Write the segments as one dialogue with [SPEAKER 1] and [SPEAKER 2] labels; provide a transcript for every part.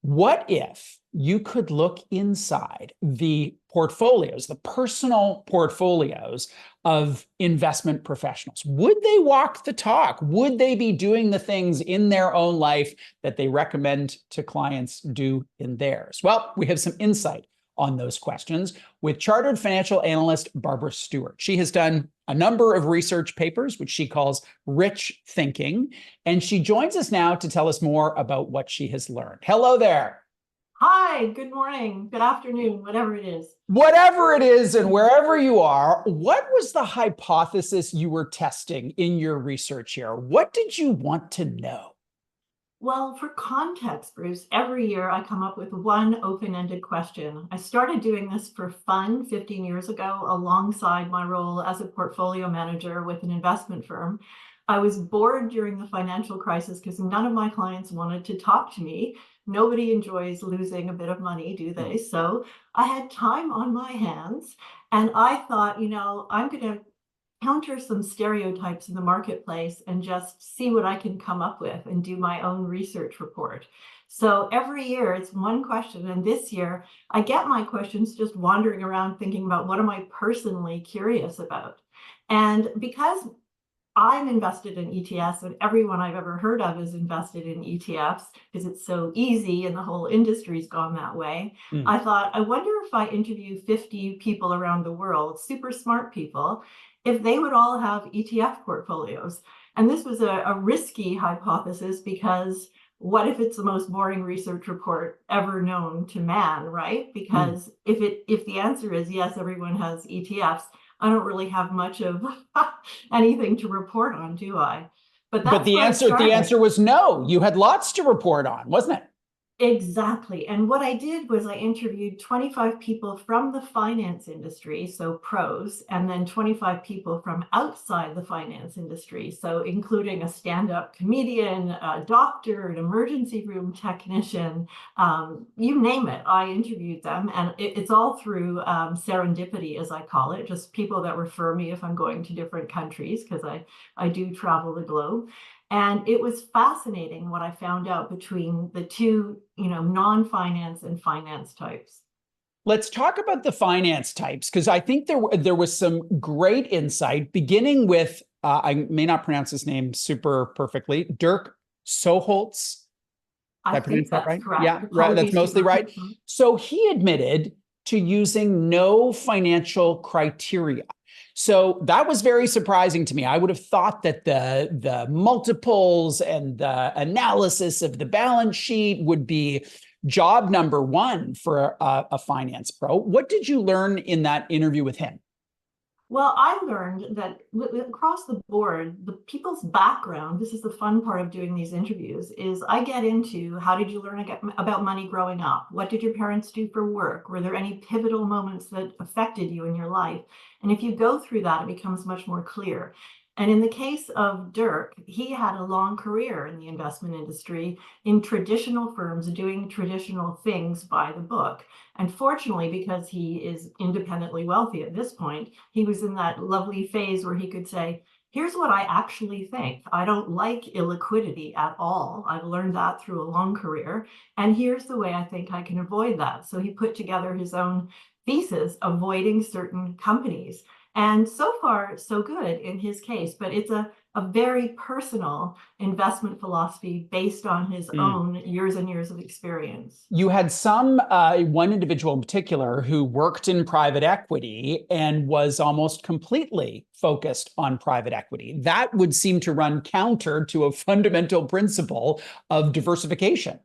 [SPEAKER 1] What if you could look inside the portfolios, the personal portfolios of investment professionals? Would they walk the talk? Would they be doing the things in their own life that they recommend to clients do in theirs? Well, we have some insight on those questions with Chartered Financial Analyst Barbara Stewart. She has done a number of research papers, which she calls rich thinking, and she joins us now to tell us more about what she has learned. Hello there.
[SPEAKER 2] Hi, good morning, good afternoon, whatever it is.
[SPEAKER 1] Whatever it is and wherever you are, what was the hypothesis you were testing in your research here? What did you want to know?
[SPEAKER 2] Well, for context, Bruce, every year I come up with one open-ended question. I started doing this for fun 15 years ago alongside my role as a portfolio manager with an investment firm. I was bored during the financial crisis because none of my clients wanted to talk to me. Nobody enjoys losing a bit of money, do they? So I had time on my hands and I thought, I'm going to counter some stereotypes in the marketplace and just see what I can come up with and do my own research report. So every year it's one question. And this year I get my questions just wandering around thinking about what am I personally curious about? And because I'm invested in ETFs and everyone I've ever heard of is invested in ETFs because it's so easy and the whole industry's gone that way. I thought, I wonder if I interview 50 people around the world, super smart people, if they would all have ETF portfolios. And this was a risky hypothesis because what if it's the most boring research report ever known to man, right? Because if the answer is yes, everyone has ETFs, I don't really have much of anything to report on, do I?
[SPEAKER 1] But the answer was no. You had lots to report on, wasn't it?
[SPEAKER 2] Exactly. And what I did was I interviewed 25 people from the finance industry, so pros, and then 25 people from outside the finance industry, so including a stand-up comedian, a doctor, an emergency room technician, you name it. I interviewed them, and it's all through serendipity, as I call it, just people that refer me if I'm going to different countries, because I do travel the globe. And it was fascinating what I found out between the two, non-finance and finance types.
[SPEAKER 1] Let's talk about the finance types, because I think there was some great insight, beginning with, I may not pronounce his name super perfectly, Dirk Soholtz.
[SPEAKER 2] I think that's
[SPEAKER 1] right?
[SPEAKER 2] correct.
[SPEAKER 1] Yeah, right. That's mostly right. So he admitted to using no financial criteria. So that was very surprising to me. I would have thought that the multiples and the analysis of the balance sheet would be job number one for a finance pro. What did you learn in that interview with him?
[SPEAKER 2] Well, I learned that across the board, the people's background, this is the fun part of doing these interviews, is I get into how did you learn about money growing up? What did your parents do for work? Were there any pivotal moments that affected you in your life? And if you go through that, it becomes much more clear. And in the case of Dirk, he had a long career in the investment industry in traditional firms doing traditional things by the book. And fortunately, because he is independently wealthy at this point, he was in that lovely phase where he could say, here's what I actually think. I don't like illiquidity at all. I've learned that through a long career. And here's the way I think I can avoid that. So he put together his own thesis, avoiding certain companies. And so far, so good in his case, but it's a very personal investment philosophy based on his own years and years of experience.
[SPEAKER 1] You had one individual in particular who worked in private equity and was almost completely focused on private equity. That would seem to run counter to a fundamental principle of diversification.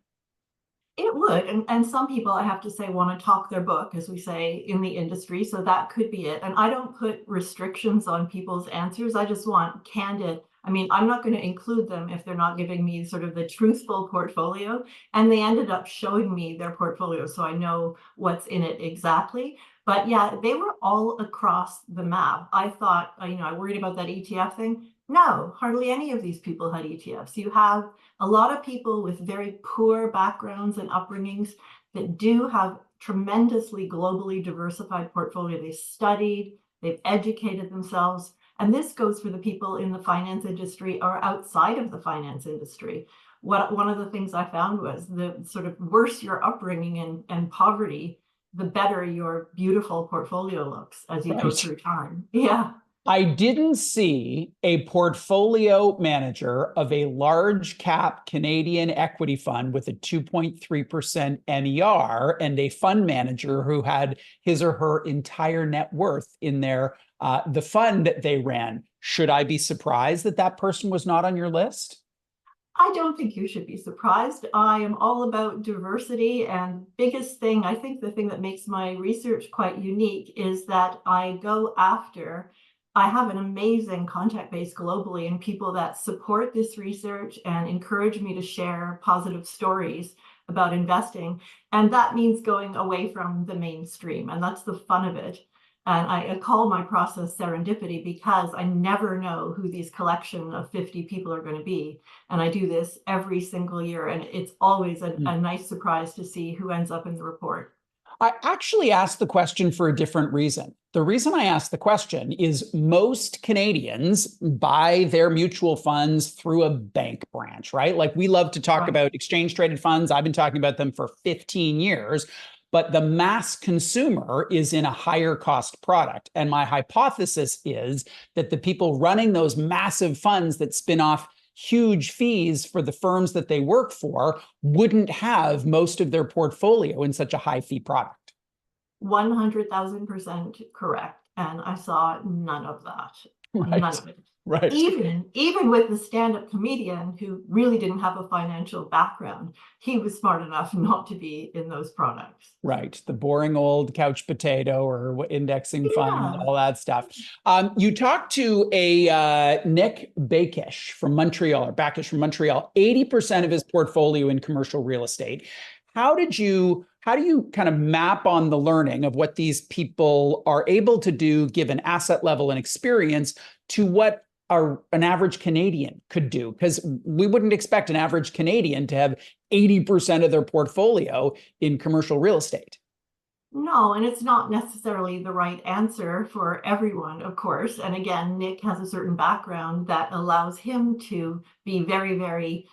[SPEAKER 2] It would. And some people, I have to say, want to talk their book, as we say in the industry. So that could be it. And I don't put restrictions on people's answers. I just want candid. I mean, I'm not going to include them if they're not giving me sort of the truthful portfolio. And they ended up showing me their portfolio, so I know what's in it exactly. But yeah, they were all across the map. I thought, I worried about that ETF thing. No, hardly any of these people had ETFs. You have a lot of people with very poor backgrounds and upbringings that do have tremendously globally diversified portfolio. They studied, they've educated themselves. And this goes for the people in the finance industry or outside of the finance industry. one of the things I found was the sort of worse your upbringing and poverty, the better your beautiful portfolio looks as you go
[SPEAKER 1] Right.
[SPEAKER 2] through time. Yeah.
[SPEAKER 1] I didn't see a portfolio manager of a large cap Canadian equity fund with a 2.3% NER and a fund manager who had his or her entire net worth in the fund that they ran. Should I be surprised that that person was not on your list?
[SPEAKER 2] I don't think you should be surprised. I am all about diversity, and biggest thing, I think the thing that makes my research quite unique is that I have an amazing contact base globally and people that support this research and encourage me to share positive stories about investing. And that means going away from the mainstream, and that's the fun of it. And I call my process serendipity because I never know who these collection of 50 people are going to be. And I do this every single year, and it's always a nice surprise to see who ends up in the report.
[SPEAKER 1] I actually asked the question for a different reason. The reason I asked the question is most Canadians buy their mutual funds through a bank branch, right? Like we love to talk about exchange traded funds. I've been talking about them for 15 years. But the mass consumer is in a higher cost product. And my hypothesis is that the people running those massive funds that spin off huge fees for the firms that they work for wouldn't have most of their portfolio in such a high fee product.
[SPEAKER 2] 100,000% correct. And I saw none of that.
[SPEAKER 1] Right.
[SPEAKER 2] None of it.
[SPEAKER 1] Right.
[SPEAKER 2] Even with the stand-up comedian who really didn't have a financial background, he was smart enough not to be in those products.
[SPEAKER 1] Right. The boring old couch potato or indexing fund, all that stuff. You talked to a Nick Bakish from Montreal, or Bakish from Montreal, 80% of his portfolio in commercial real estate. How do you kind of map on the learning of what these people are able to do given asset level and experience to what an average Canadian could do? Because we wouldn't expect an average Canadian to have 80% of their portfolio in commercial real estate.
[SPEAKER 2] No, and it's not necessarily the right answer for everyone, of course. And again, Nick has a certain background that allows him to be very, very,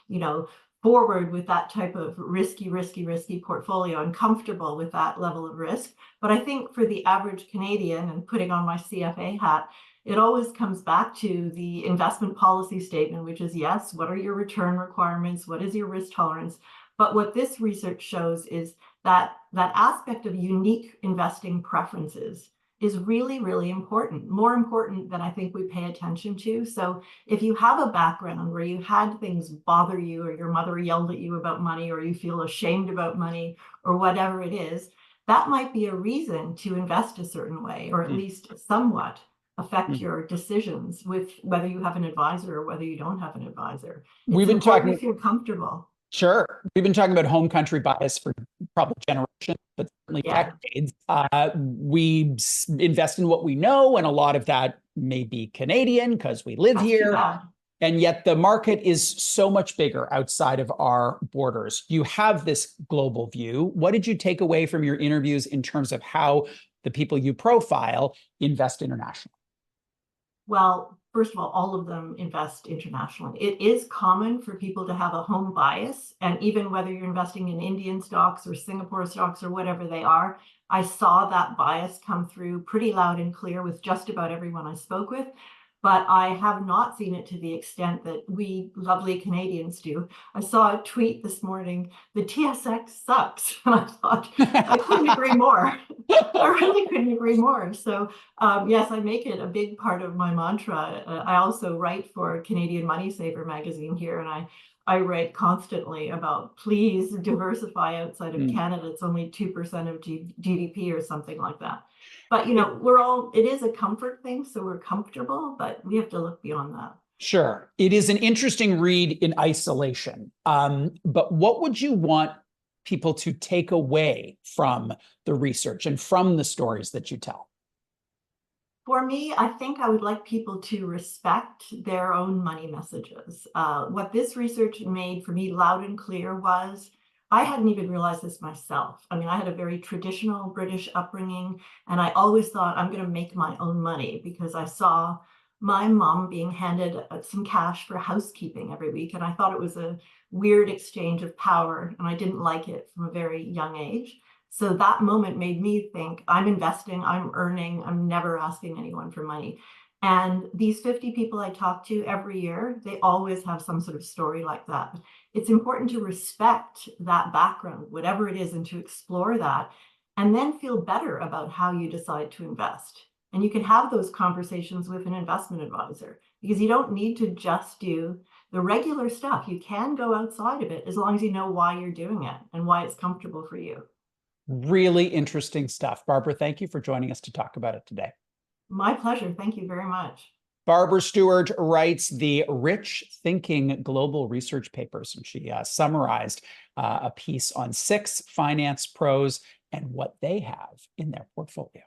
[SPEAKER 2] forward with that type of risky portfolio and comfortable with that level of risk. But I think for the average Canadian, and putting on my CFA hat, it always comes back to the investment policy statement, which is, yes, what are your return requirements? What is your risk tolerance? But what this research shows is that aspect of unique investing preferences is really, really important, more important than I think we pay attention to. So if you have a background where you had things bother you, or your mother yelled at you about money, or you feel ashamed about money, or whatever it is, that might be a reason to invest a certain way, or at least somewhat affect your decisions with whether you have an advisor or whether you don't have an advisor.
[SPEAKER 1] We've been talking,
[SPEAKER 2] to feel comfortable.
[SPEAKER 1] Sure. We've been talking about home country bias for probably generations, but certainly decades. We invest in what we know, and a lot of that may be Canadian because we live here. And yet the market is so much bigger outside of our borders. You have this global view. What did you take away from your interviews in terms of how the people you profile invest internationally?
[SPEAKER 2] Well, first of all of them invest internationally. It is common for people to have a home bias. And even whether you're investing in Indian stocks or Singapore stocks or whatever they are, I saw that bias come through pretty loud and clear with just about everyone I spoke with. But I have not seen it to the extent that we lovely Canadians do. I saw a tweet this morning, the TSX sucks. And I thought, I couldn't agree more. I really couldn't agree more. So yes, I make it a big part of my mantra. I also write for Canadian Money Saver magazine here, and I write constantly about please diversify outside of Canada. It's only 2% of GDP or something like that. But, it is a comfort thing, so we're comfortable, but we have to look beyond that.
[SPEAKER 1] Sure. It is an interesting read in isolation. But what would you want people to take away from the research and from the stories that you tell?
[SPEAKER 2] For me, I think I would like people to respect their own money messages. What this research made for me loud and clear was, I hadn't even realized this myself. I mean, I had a very traditional British upbringing, and I always thought I'm going to make my own money because I saw my mom being handed some cash for housekeeping every week. And I thought it was a weird exchange of power, and I didn't like it from a very young age. So that moment made me think, I'm investing, I'm earning, I'm never asking anyone for money. And these 50 people I talk to every year, they always have some sort of story like that. It's important to respect that background, whatever it is, and to explore that, and then feel better about how you decide to invest. And you can have those conversations with an investment advisor, because you don't need to just do the regular stuff. You can go outside of it as long as you know why you're doing it and why it's comfortable for you.
[SPEAKER 1] Really interesting stuff. Barbara, thank you for joining us to talk about it today.
[SPEAKER 2] My pleasure. Thank you very much.
[SPEAKER 1] Barbara Stewart writes the Rich Thinking Global Research Papers, and she summarized a piece on 6 finance pros and what they have in their portfolio.